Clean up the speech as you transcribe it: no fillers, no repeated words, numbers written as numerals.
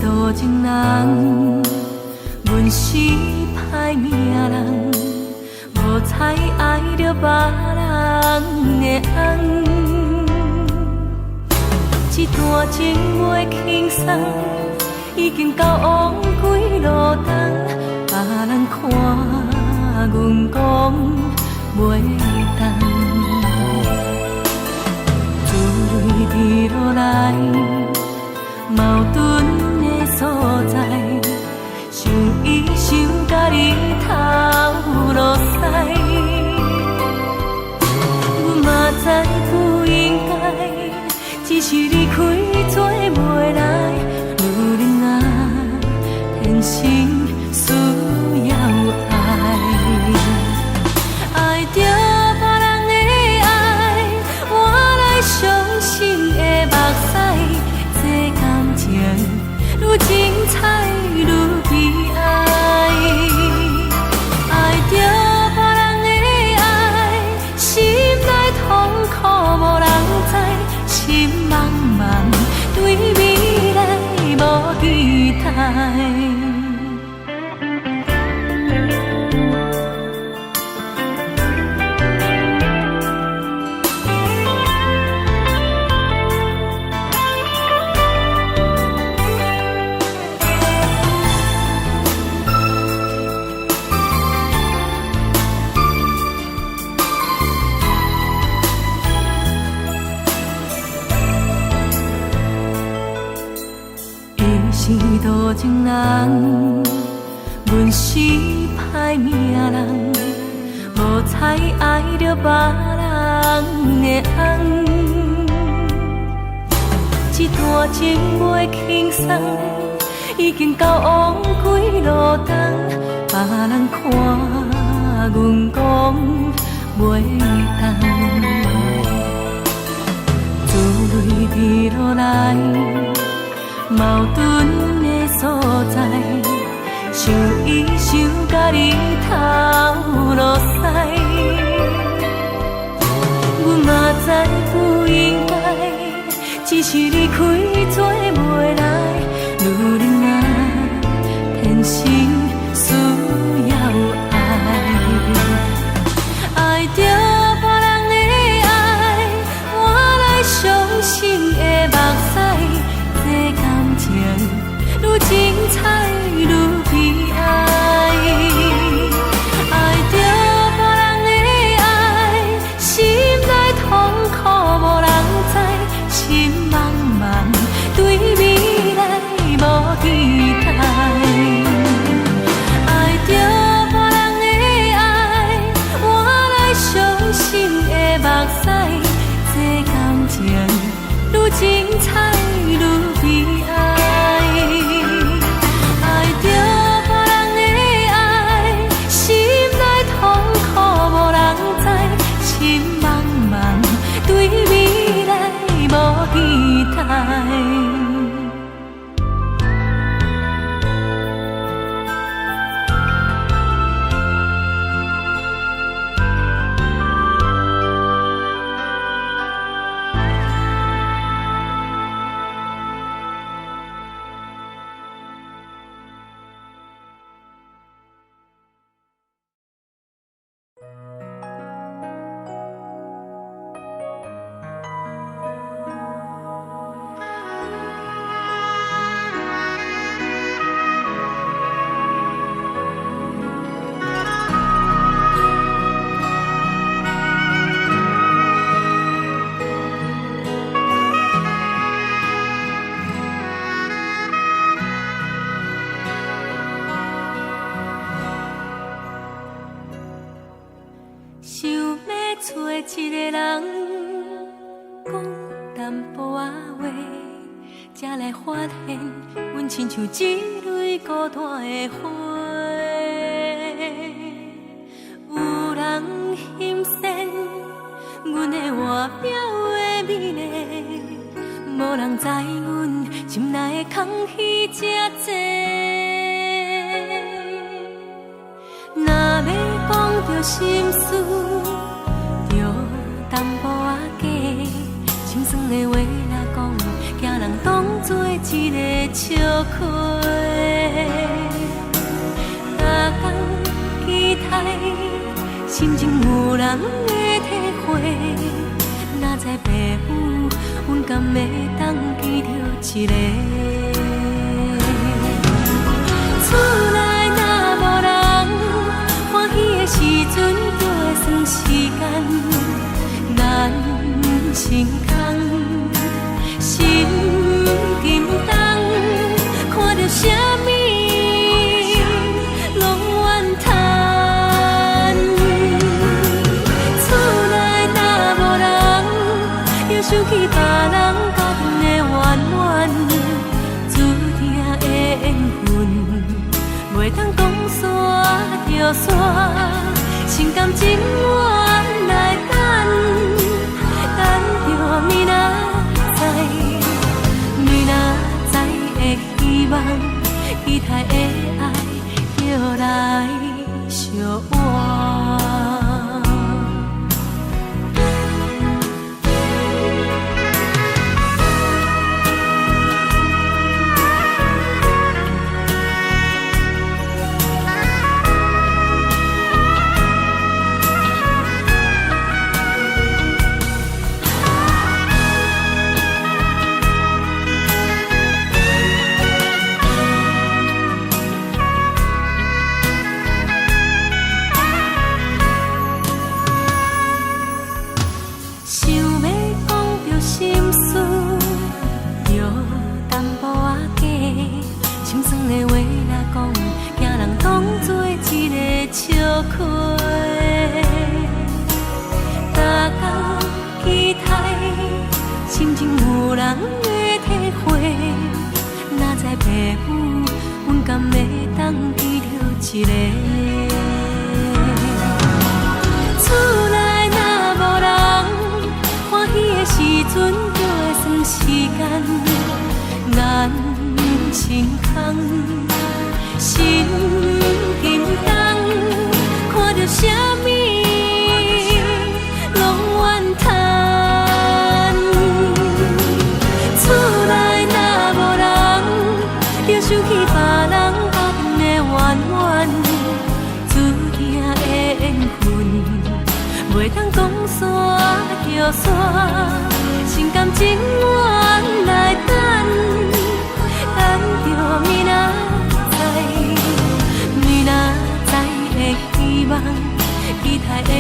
多情人，阮是歹命人，无才爱着别人的红。这段情袂轻松，已经到往归路灯，别人看阮讲袂当。自对伫落来矛盾的所在，想伊想甲你头落西，阮嘛知不应该，只是离开做袂来，女人啊，天生需要爱，爱着别人的爱，换来伤心的目屎。这感情愈精彩愈悲哀，爱着别人的爱，心内痛苦无人知，心茫茫对未来无期待。是多情人，阮是歹命人，无才爱着别人的红。这段情袂轻松，已经到往归路灯，别人看阮讲袂当。自泪滴落来。矛盾的所在，想伊想甲你头落西，阮嘛知不应该，只是离开做袂来，女人啊，天生需要爱，爱着别人的爱，换来伤心的目屎。这感情愈精彩愈悲哀，爱着别人的爱，心内痛苦无人知，心茫茫对未来无期待，爱着别人的爱，换来伤心的目屎，这感情愈精彩愈悲哀，爱着别人的爱，心内痛苦无人知，心茫茫对未来无期待。一个人讲淡薄仔话，才来发现，阮亲像一蕊孤单的花。欣羡，阮的外表的美丽，无人知阮心内的空虚这多。若要讲着心事，着淡薄仔假，心酸的话来讲，惊人当作一个笑话。逐工期待，心情有人会体会，哪知爸母，阮敢会当记着一个？厝内若无人，欢喜的时阵就会算时间，咱心空，心紧张，看着啥物？想起别人家庭的怨怨，注定的缘分，袂当讲煞就煞，心甘情愿来等，等着明仔载，明仔载的希望，期待的爱就来相换。心情有人会体会，哪知爸母，阮敢会当记着一个？厝内若无人，欢喜的时阵就会算时间，咱心空，心紧张，看着啥物？想起别人家庭的怨怨，注定的缘分，袂当讲煞就煞，心甘情愿来等，等着明仔载，明仔载的希望，期待的。